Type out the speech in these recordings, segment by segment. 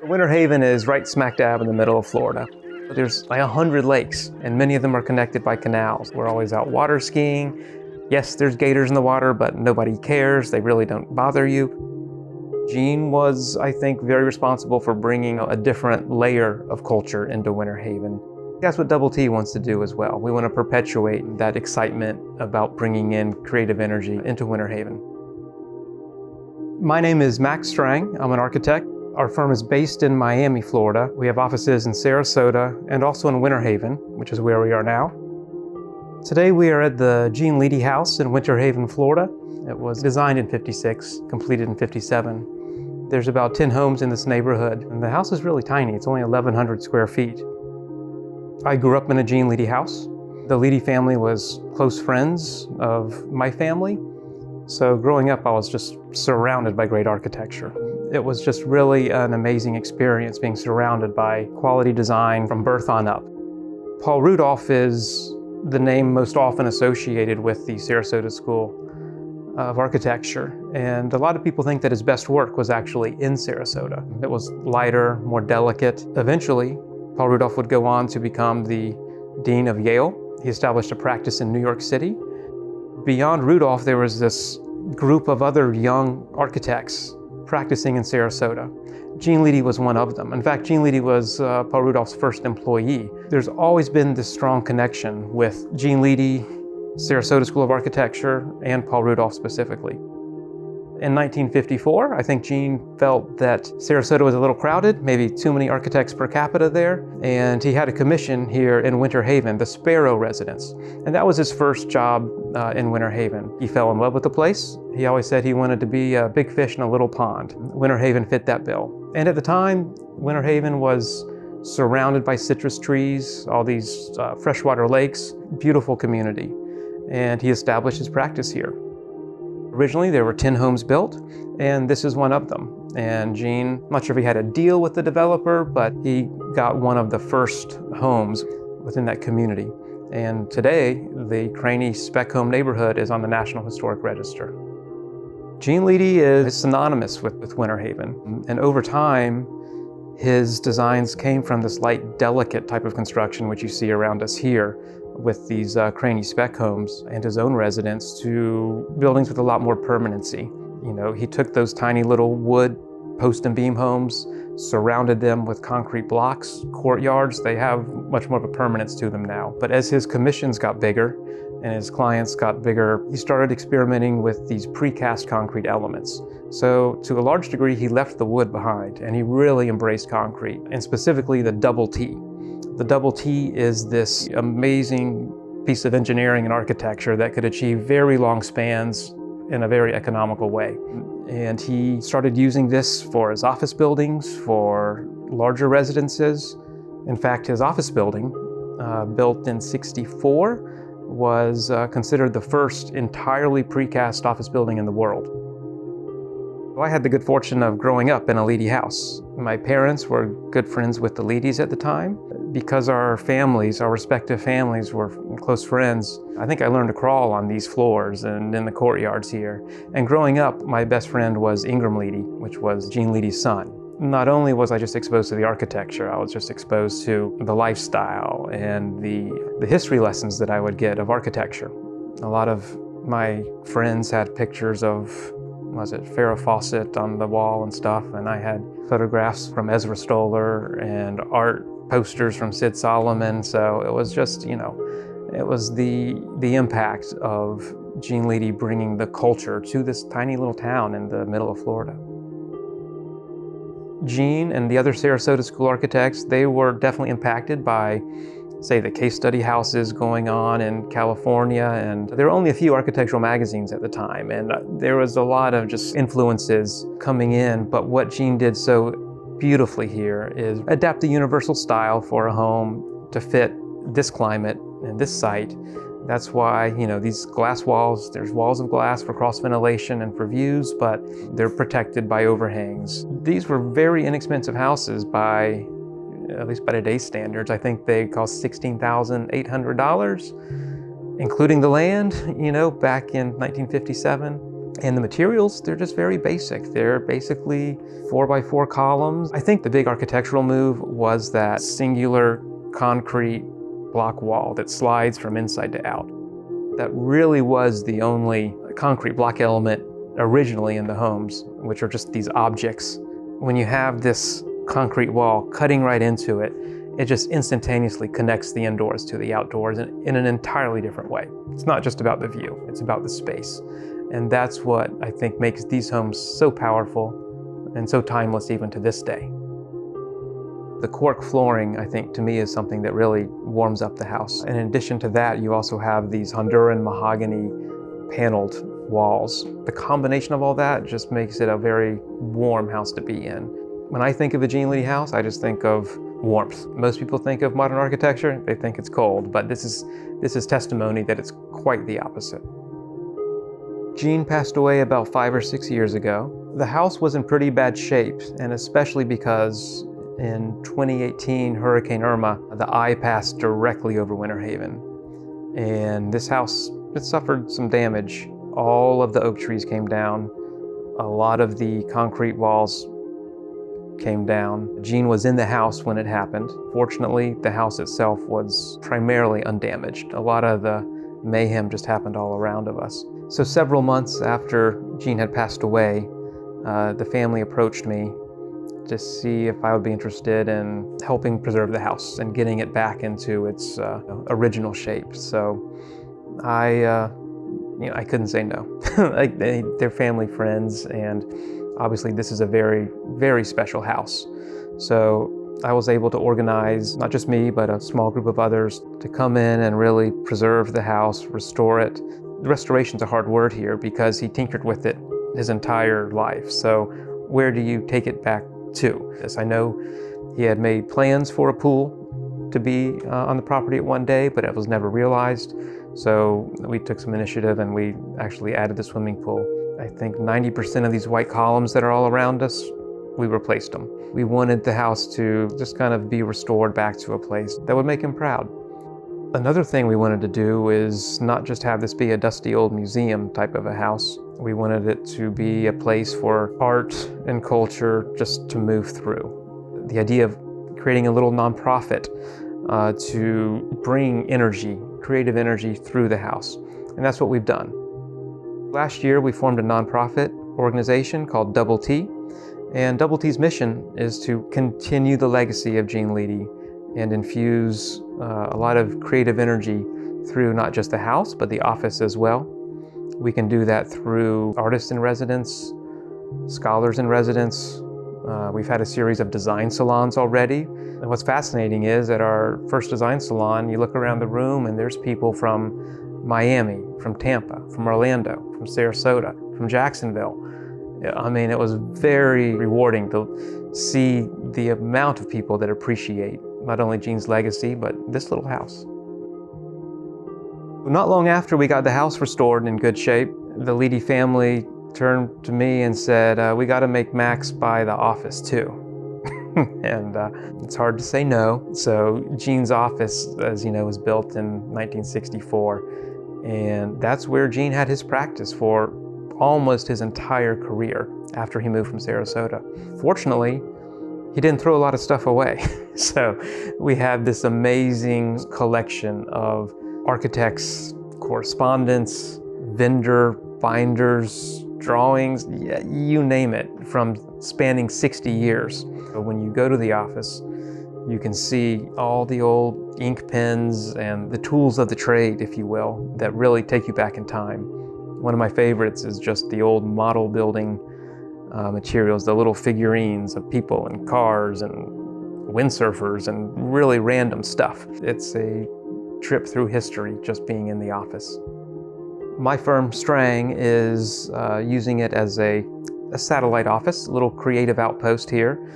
Winter Haven is right smack dab in the middle of Florida. There's like 100 lakes, and many of them are connected by canals. We're always out water skiing. Yes, there's gators in the water, but nobody cares. They really don't bother you. Gene was, I think, very responsible for bringing a different layer of culture into Winter Haven. That's what Double T wants to do as well. We want to perpetuate that excitement about bringing in creative energy into Winter Haven. My name is Max Strang. I'm an architect. Our firm is based in Miami, Florida. We have offices in Sarasota and also in Winter Haven, which is where we are now. Today we are at the Gene Leedy house in Winter Haven, Florida. It was designed in '56, completed in '57. There's about 10 homes in this neighborhood, and the house is really tiny. It's only 1,100 square feet. I grew up in a Gene Leedy house. The Leedy family was close friends of my family. So growing up, I was just surrounded by great architecture. It was just really an amazing experience being surrounded by quality design from birth on up. Paul Rudolph is the name most often associated with the Sarasota School of Architecture. And a lot of people think that his best work was actually in Sarasota. It was lighter, more delicate. Eventually, Paul Rudolph would go on to become the Dean of Yale. He established a practice in New York City. Beyond Rudolph, there was this group of other young architects practicing in Sarasota. Gene Leedy was one of them. In fact, Gene Leedy was Paul Rudolph's first employee. There's always been this strong connection with Gene Leedy, Sarasota School of Architecture, and Paul Rudolph specifically. In 1954, I think Gene felt that Sarasota was a little crowded, maybe too many architects per capita there, and he had a commission here in Winter Haven, the Sparrow residence. And that was his first job in Winter Haven. He fell in love with the place. He always said he wanted to be a big fish in a little pond. Winter Haven fit that bill. And at the time, Winter Haven was surrounded by citrus trees, all these freshwater lakes, beautiful community. And he established his practice here. Originally, there were 10 homes built, and this is one of them. And Gene, I'm not sure if he had a deal with the developer, but he got one of the first homes within that community. And today, the Craney Spec Home neighborhood is on the National Historic Register. Gene Leedy is synonymous with Winter Haven. And over time, his designs came from this light, delicate type of construction, which you see around us here, with these Craney spec homes and his own residence, to buildings with a lot more permanency. You know, he took those tiny little wood post and beam homes, surrounded them with concrete blocks, courtyards. They have much more of a permanence to them now. But as his commissions got bigger and his clients got bigger, he started experimenting with these precast concrete elements. So to a large degree, he left the wood behind and he really embraced concrete, and specifically the Double T. The Double T is this amazing piece of engineering and architecture that could achieve very long spans in a very economical way. And he started using this for his office buildings, for larger residences. In fact, his office building, built in '64, was considered the first entirely precast office building in the world. I had the good fortune of growing up in a Leedy house. My parents were good friends with the Leedys at the time. Because our respective families were close friends, I think I learned to crawl on these floors and in the courtyards here. And growing up, my best friend was Ingram Leedy, which was Gene Leedy's son. Not only was I just exposed to the architecture, I was just exposed to the lifestyle and the history lessons that I would get of architecture. A lot of my friends had pictures of Farrah Fawcett on the wall and stuff, and I had photographs from Ezra Stoller and art posters from Sid Solomon. So it was just, it was the impact of Gene Leedy bringing the culture to this tiny little town in the middle of Florida. Gene and the other Sarasota School architects, they were definitely impacted by, say, the case study houses going on in California, and there were only a few architectural magazines at the time, and there was a lot of just influences coming in. But what Gene did so beautifully here is adapt the universal style for a home to fit this climate and this site. That's why, these glass walls, there's walls of glass for cross ventilation and for views, but they're protected by overhangs. These were very inexpensive houses by, at least by today's standards. I think they cost $16,800, including the land, back in 1957. And the materials, they're just very basic. They're basically 4x4 columns. I think the big architectural move was that singular concrete block wall that slides from inside to out. That really was the only concrete block element originally in the homes, which are just these objects. When you have this concrete wall cutting right into it, it just instantaneously connects the indoors to the outdoors in an entirely different way. It's not just about the view, it's about the space. And that's what I think makes these homes so powerful and so timeless even to this day. The cork flooring, I think, to me is something that really warms up the house. And in addition to that, you also have these Honduran mahogany paneled walls. The combination of all that just makes it a very warm house to be in. When I think of a Gene Leedy house, I just think of warmth. Most people think of modern architecture, they think it's cold, but this is testimony that it's quite the opposite. Gene passed away about 5 or 6 years ago. The house was in pretty bad shape, and especially because in 2018, Hurricane Irma, the eye passed directly over Winter Haven. And this house, it suffered some damage. All of the oak trees came down. A lot of the concrete walls came down. Gene was in the house when it happened. Fortunately, the house itself was primarily undamaged. A lot of the mayhem just happened all around of us. So several months after Gene had passed away, the family approached me to see if I would be interested in helping preserve the house and getting it back into its original shape. So I couldn't say no. They're family friends, and obviously this is a very, very special house. So I was able to organize, not just me, but a small group of others to come in and really preserve the house, restore it. The restoration's a hard word here because he tinkered with it his entire life. So where do you take it back to? Yes, I know he had made plans for a pool to be on the property at one day, but it was never realized. So we took some initiative and we actually added the swimming pool. I think 90% of these white columns that are all around us, we replaced them. We wanted the house to just kind of be restored back to a place that would make him proud. Another thing we wanted to do is not just have this be a dusty old museum type of a house. We wanted it to be a place for art and culture just to move through. The idea of creating a little nonprofit to bring energy, creative energy through the house. And that's what we've done. Last year, we formed a nonprofit organization called Double T. And Double T's mission is to continue the legacy of Gene Leedy and infuse a lot of creative energy through not just the house, but the office as well. We can do that through artists in residence, scholars in residence. We've had a series of design salons already. And what's fascinating is at our first design salon, you look around the room and there's people from Miami, from Tampa, from Orlando, from Sarasota, from Jacksonville. I mean, it was very rewarding to see the amount of people that appreciate not only Gene's legacy, but this little house. Not long after we got the house restored and in good shape, the Leedy family turned to me and said, we got to make Max buy the office too. And it's hard to say no. So Gene's office, as you know, was built in 1964. And that's where Gene had his practice for almost his entire career after he moved from Sarasota. Fortunately, he didn't throw a lot of stuff away. So we have this amazing collection of architects' correspondence, vendor binders, drawings, you name it, from spanning 60 years. So when you go to the office, you can see all the old ink pens and the tools of the trade, if you will, that really take you back in time. One of my favorites is just the old model building materials, the little figurines of people and cars and windsurfers and really random stuff. It's a trip through history just being in the office. My firm, Strang, is using it as a satellite office, a little creative outpost here.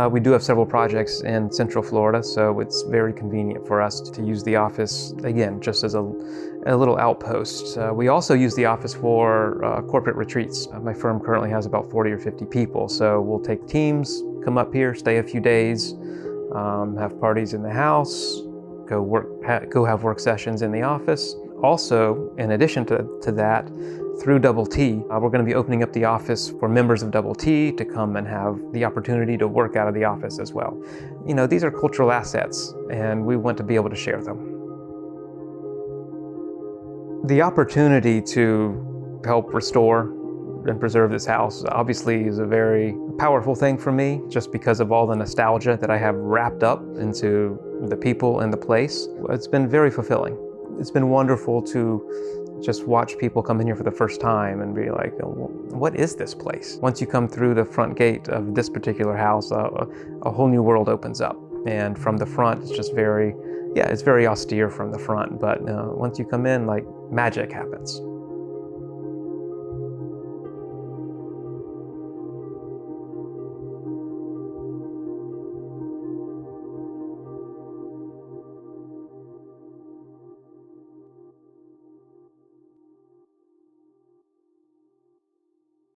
We do have several projects in Central Florida, so it's very convenient for us to use the office, again, just as a little outpost. We also use the office for corporate retreats. My firm currently has about 40 or 50 people, so we'll take teams, come up here, stay a few days, have parties in the house, go have work sessions in the office. Also, in addition to that, Through Double T, we're going to be opening up the office for members of Double T to come and have the opportunity to work out of the office as well. You know, these are cultural assets, and we want to be able to share them. The opportunity to help restore and preserve this house obviously is a very powerful thing for me, just because of all the nostalgia that I have wrapped up into the people and the place. It's been very fulfilling. It's been wonderful to just watch people come in here for the first time and be like, what is this place? Once you come through the front gate of this particular house, a whole new world opens up. And from the front, it's just very, it's very austere from the front, but once you come in, like, magic happens.